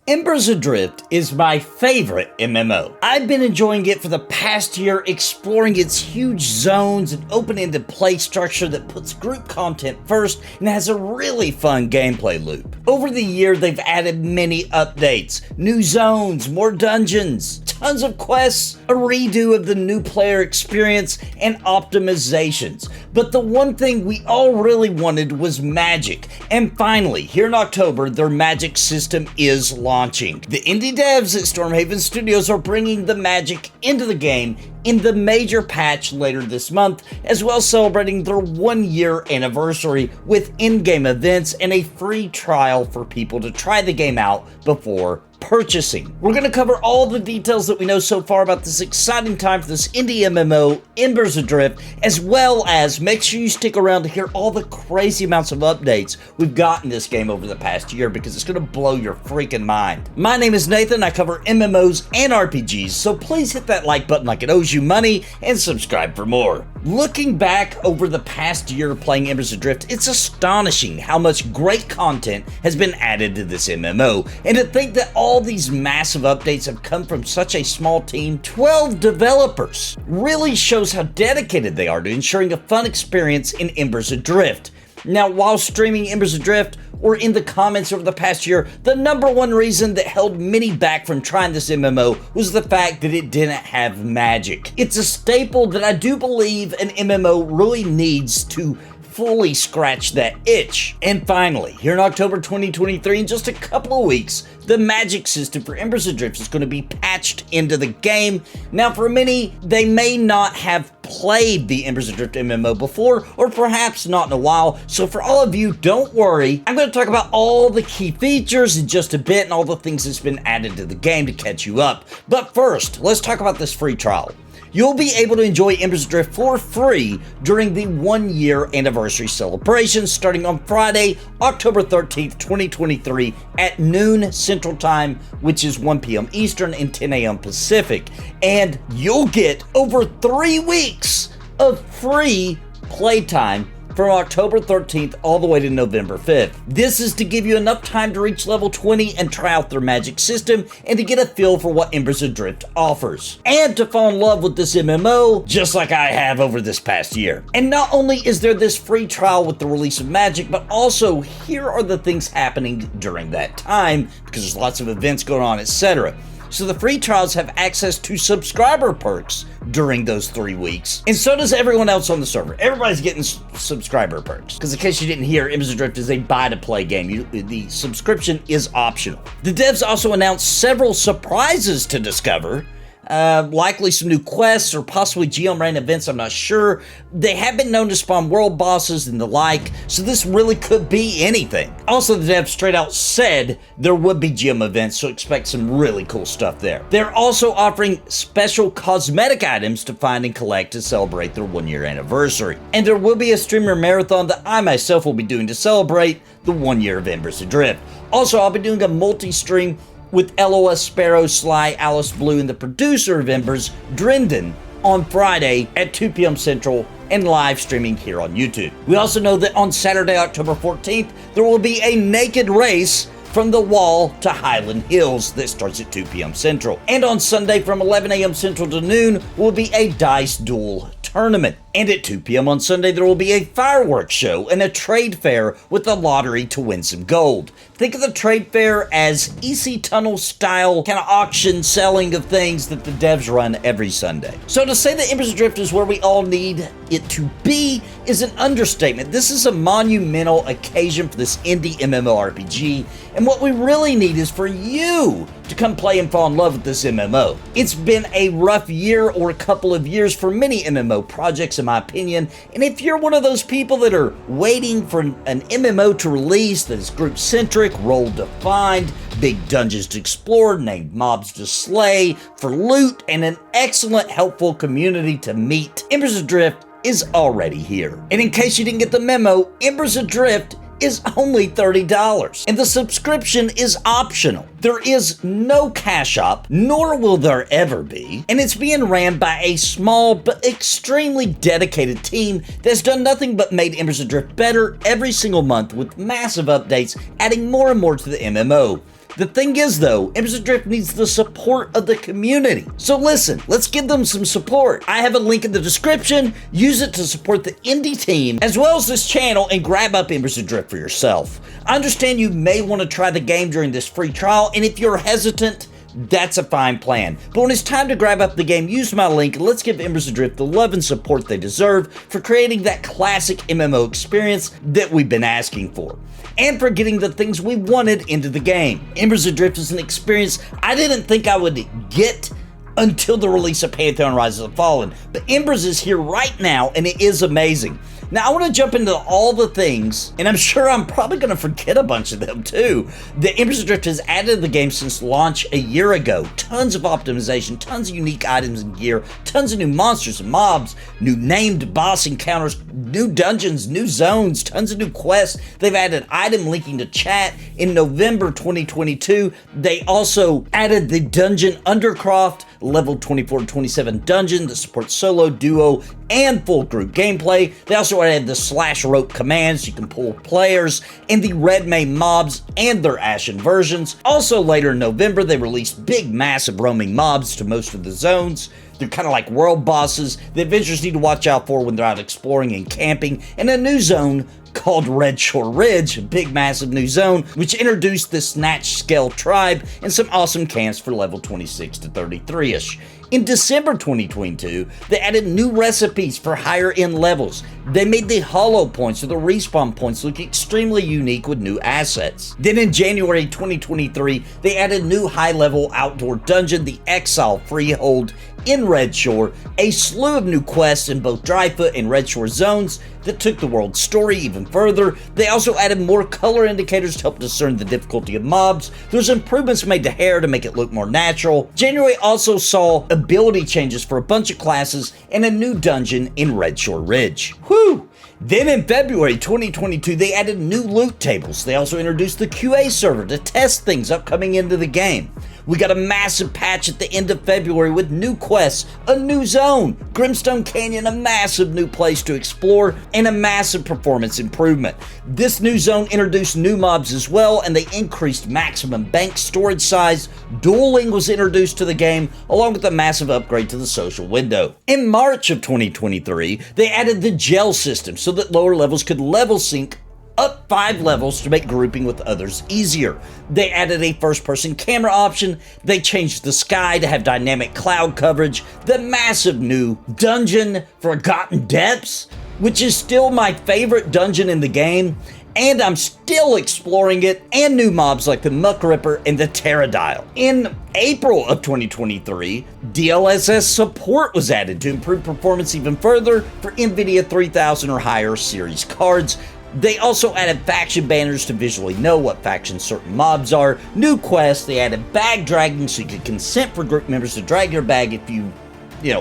Embers Adrift is my favorite MMO. I've been enjoying it for the past year, exploring its huge zones and open-ended play structure that puts group content first and has a really fun gameplay loop. Over the year, they've added many updates, new zones, more dungeons, tons of quests, a redo of the new player experience, and optimizations. But the one thing we all really wanted was magic. And finally, here in October, their magic system is launching. The indie devs at Stormhaven Studios are bringing the magic into the game in the major patch later this month, as well as celebrating their 1-year anniversary with in-game events and a free trial for people to try the game out before purchasing. We're going to cover all the details that we know so far about this exciting time for this indie MMO, Embers Adrift, as well as make sure you stick around to hear all the crazy amounts of updates we've got in this game over the past year, because it's going to blow your freaking mind. My name is Nathan, I cover MMOs and RPGs, so please hit that like button like it owes you money and subscribe for more. Looking back over the past year playing Embers Adrift, it's astonishing how much great content has been added to this MMO, and to think that all these massive updates have come from such a small team, 12 developers, really shows how dedicated they are to ensuring a fun experience in Embers Adrift. Now, while streaming Embers Adrift or in the comments over the past year, the number one reason that held many back from trying this MMO was the fact that it didn't have magic. It's a staple that I do believe an MMO really needs to fully scratch that itch. And finally, here in October 2023, in just a couple of weeks, the magic system for Embers Adrift is going to be patched into the game. Now, for many, they may not have played the Embers Adrift MMO before, or perhaps not in a while, so for all of you, don't worry. I'm going to talk about all the key features in just a bit and all the things that's been added to the game to catch you up. But first, let's talk about this free trial. You'll be able to enjoy Embers Adrift for free during the 1-year anniversary celebration starting on Friday, October 13th, 2023 at noon Central Time, which is 1 p.m. Eastern and 10 a.m. Pacific. And you'll get over 3 weeks of free playtime from October 13th all the way to November 5th. This is to give you enough time to reach level 20 and try out their magic system and to get a feel for what Embers Adrift offers. And to fall in love with this MMO, just like I have over this past year. And not only is there this free trial with the release of magic, but also here are the things happening during that time, because there's lots of events going on, etc. So the free trials have access to subscriber perks during those 3 weeks, and so does everyone else on the server. Everybody's getting subscriber perks, because in case you didn't hear, Embers Adrift is a buy-to-play game. The subscription is optional. The devs also announced several surprises to discover, likely some new quests or possibly GM ran events, I'm not sure. They have been known to spawn world bosses and the like, so this really could be anything. Also, the devs straight out said there would be GM events, so expect some really cool stuff there. They're also offering special cosmetic items to find and collect to celebrate their 1-year anniversary. And there will be a streamer marathon that I myself will be doing to celebrate the 1 year of Embers Adrift. Also, I'll be doing a multi-stream with LOS Sparrow, Sly, Alice Blue, and the producer of Embers, Drendon, on Friday at 2 p.m. Central and live streaming here on YouTube. We also know that on Saturday, October 14th, there will be a naked race from the Wall to Highland Hills that starts at 2 p.m. Central. And on Sunday from 11 a.m. Central to noon will be a dice duel tournament. And at 2 p.m. on Sunday, there will be a fireworks show and a trade fair with a lottery to win some gold. Think of the trade fair as EC Tunnel style kind of auction selling of things that the devs run every Sunday. So to say that Embers Adrift is where we all need it to be is an understatement. This is a monumental occasion for this indie MMORPG, and what we really need is for you to come play and fall in love with this MMO. It's been a rough year or a couple of years for many MMO projects, in my opinion, and if you're one of those people that are waiting for an MMO to release that is group-centric, role-defined, big dungeons to explore, named mobs to slay, for loot, and an excellent, helpful community to meet, Embers Adrift is already here. And in case you didn't get the memo, Embers Adrift is only $30, and the subscription is optional. There is no cash op, nor will there ever be, and it's being ran by a small but extremely dedicated team that's done nothing but made Embers Adrift better every single month with massive updates, adding more and more to the MMO. The thing is though, Embers Adrift needs the support of the community. So listen, let's give them some support. I have a link in the description. Use it to support the indie team as well as this channel and grab up Embers Adrift for yourself. I understand you may want to try the game during this free trial, and if you're hesitant, that's a fine plan. But when it's time to grab up the game, use my link and let's give Embers Adrift the love and support they deserve for creating that classic MMO experience that we've been asking for, and for getting the things we wanted into the game. Embers Adrift is an experience I didn't think I would get until the release of Pantheon Rise of the Fallen, but Embers is here right now and it is amazing. Now I want to jump into all the things, and I'm sure I'm probably going to forget a bunch of them too, that Embers Adrift has added to the game since launch a year ago. Tons of optimization, tons of unique items and gear, tons of new monsters and mobs, new named boss encounters, new dungeons, new zones, tons of new quests. They've added item linking to chat. In November 2022, they also added the Dungeon Undercroft level 24-27 dungeon that supports solo, duo, and full group gameplay. They also added the slash rope commands you can pull players, and the red main mobs and their ashen versions. Also later in November, they released big massive roaming mobs to most of the zones. They're kind of like world bosses that adventurers need to watch out for when they're out exploring and camping, and a new zone called Red Shore Ridge, a big massive new zone, which introduced the Snatch Scale tribe and some awesome camps for level 26 to 33-ish. In December 2022, they added new recipes for higher end levels. They made the hollow points or the respawn points look extremely unique with new assets. Then in January 2023, they added new high level outdoor dungeon, the Exile Freehold in Red Shore, a slew of new quests in both Dryfoot and Red Shore zones that took the world's story even further. They also added more color indicators to help discern the difficulty of mobs. There's improvements made to hair to make it look more natural. January also saw ability changes for a bunch of classes and a new dungeon in Red Shore Ridge. Whew! Then in February 2022, they added new loot tables. They also introduced the QA server to test things upcoming into the game. We got a massive patch at the end of February with new quests, a new zone, Grimstone Canyon, a massive new place to explore, and a massive performance improvement. This new zone introduced new mobs as well, and they increased maximum bank storage size. Dueling was introduced to the game, along with a massive upgrade to the social window. In March of 2023, they added the gel system so that lower levels could level sync up 5 levels to make grouping with others easier. They added a first-person camera option. They changed the sky to have dynamic cloud coverage. The massive new dungeon, Forgotten Depths, which is still my favorite dungeon in the game, and I'm still exploring it, and new mobs like the Muck Ripper and the Pterodile. In April of 2023, DLSS support was added to improve performance even further for NVIDIA 3000 or higher series cards. They also added faction banners to visually know what factions certain mobs are. New quests, they added bag dragging so you could consent for group members to drag your bag if you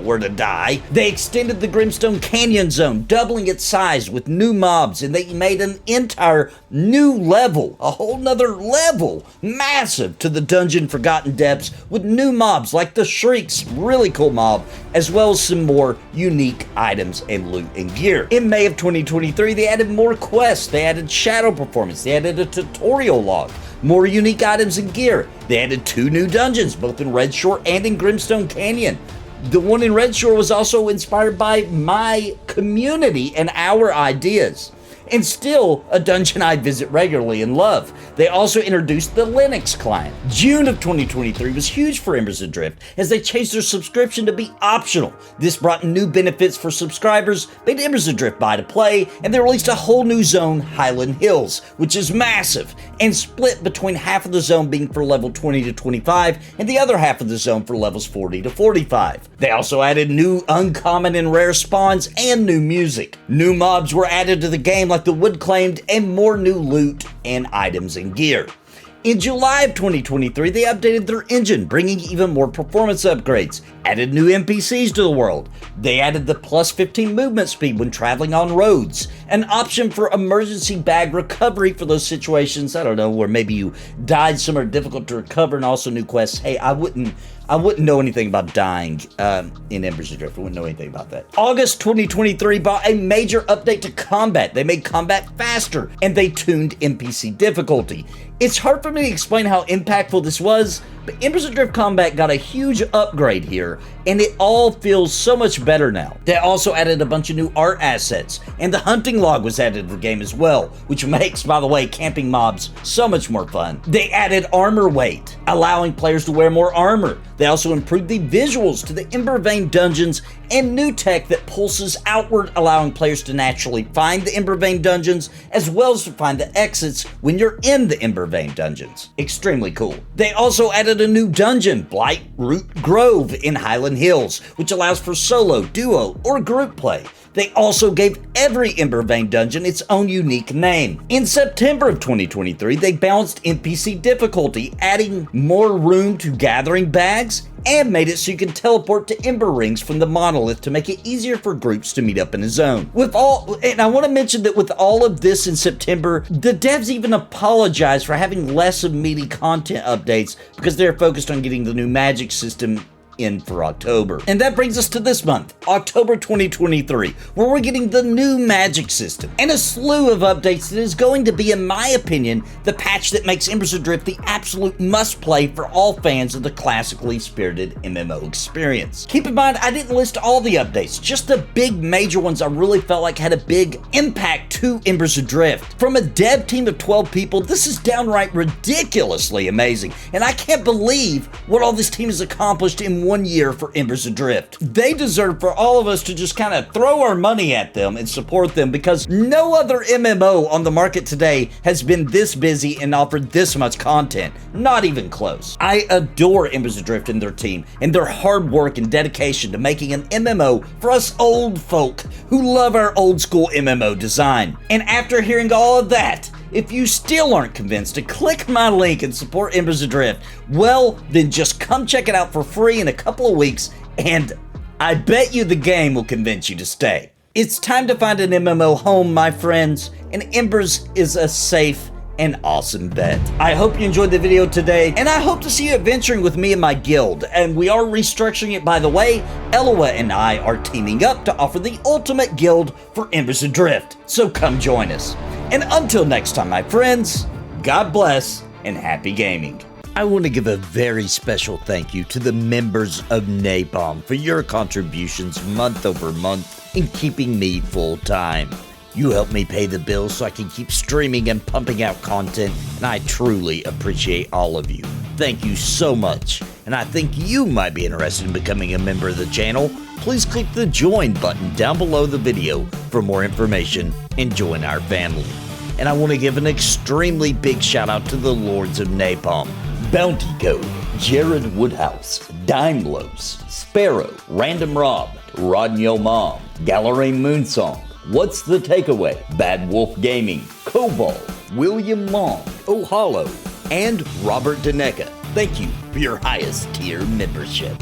were to die. They extended the Grimstone Canyon zone, doubling its size with new mobs, and they made an entire new level, a whole nother level, massive, to the dungeon Forgotten Depths with new mobs like the Shrieks, really cool mob, as well as some more unique items and loot and gear. In May of 2023, they added more quests, they added shadow performance, they added a tutorial log, more unique items and gear. They added 2 new dungeons, both in Red Shore and in Grimstone Canyon. The one in Red Shore was also inspired by my community and our ideas, and still a dungeon I visit regularly and love. They also introduced the Linux client. June of 2023 was huge for Embers Adrift as they changed their subscription to be optional. This brought new benefits for subscribers, made Embers Adrift buy to play, and they released a whole new zone, Highland Hills, which is massive and split between half of the zone being for level 20 to 25 and the other half of the zone for levels 40 to 45. They also added new uncommon and rare spawns and new music. New mobs were added to the game like the Wood Claimed, and more new loot and items and gear. In July of 2023, they updated their engine, bringing even more performance upgrades, added new NPCs to the world. They added the plus 15 movement speed when traveling on roads, an option for emergency bag recovery for those situations, I don't know, where maybe you died somewhere difficult to recover, and also new quests. Hey, I wouldn't know anything about dying in Embers Adrift. I wouldn't know anything about that. August 2023 brought a major update to combat. They made combat faster, and they tuned NPC difficulty. It's hard for me to explain how impactful this was, but Embers Adrift combat got a huge upgrade here, and it all feels so much better now. They also added a bunch of new art assets, and the hunting log was added to the game as well, which makes, by the way, camping mobs so much more fun. They added armor weight, allowing players to wear more armor. They also improved the visuals to the Ember Vein dungeons and new tech that pulses outward, allowing players to naturally find the Ember Vein dungeons as well as to find the exits when you're in the Ember Vein dungeons. Extremely cool. They also added a new dungeon, Blight Root Grove in Highland Hills, which allows for solo, duo, or group play. They also gave every Ember Vein dungeon its own unique name. In September of 2023, they balanced NPC difficulty, adding more room to gathering bags, and made it so you can teleport to Ember Rings from the monolith to make it easier for groups to meet up in a zone. And I want to mention that with all of this in September, the devs even apologized for having less of meaty content updates because they're focused on getting the new magic system in for October. And that brings us to this month, October 2023, where we're getting the new magic system and a slew of updates that is going to be, in my opinion, the patch that makes Embers Adrift the absolute must-play for all fans of the classically spirited MMO experience. Keep in mind, I didn't list all the updates, just the big major ones I really felt like had a big impact to Embers Adrift. From a dev team of 12 people, this is downright ridiculously amazing, and I can't believe what all this team has accomplished in 1 year for Embers Adrift. They deserve for all of us to just kind of throw our money at them and support them, because no other MMO on the market today has been this busy and offered this much content. Not even close. I adore Embers Adrift and their team and their hard work and dedication to making an MMO for us old folk who love our old school MMO design. And after hearing all of that, if you still aren't convinced to click my link and support Embers Adrift, well, then just come check it out for free in a couple of weeks, and I bet you the game will convince you to stay. It's time to find an MMO home, my friends, and Embers is a safe and awesome bet. I hope you enjoyed the video today, and I hope to see you adventuring with me and my guild. And we are restructuring it, by the way. Eloa and I are teaming up to offer the ultimate guild for Embers Adrift, so come join us. And until next time, my friends, God bless and happy gaming. I want to give a very special thank you to the members of Napalm for your contributions month over month in keeping me full time. You help me pay the bills so I can keep streaming and pumping out content, and I truly appreciate all of you. Thank you so much, and I think you might be interested in becoming a member of the channel. Please click the join button down below the video for more information and join our family. And I want to give an extremely big shout out to the Lords of Napalm: Bounty Code, Jared Woodhouse, Daimlos, Sparrow, Random Rob, Rodney Mom, Gallery Moonsong, What's the Takeaway, Bad Wolf Gaming, Cobalt, William Long, Ohalo, and Robert Deneka. Thank you for your highest tier membership.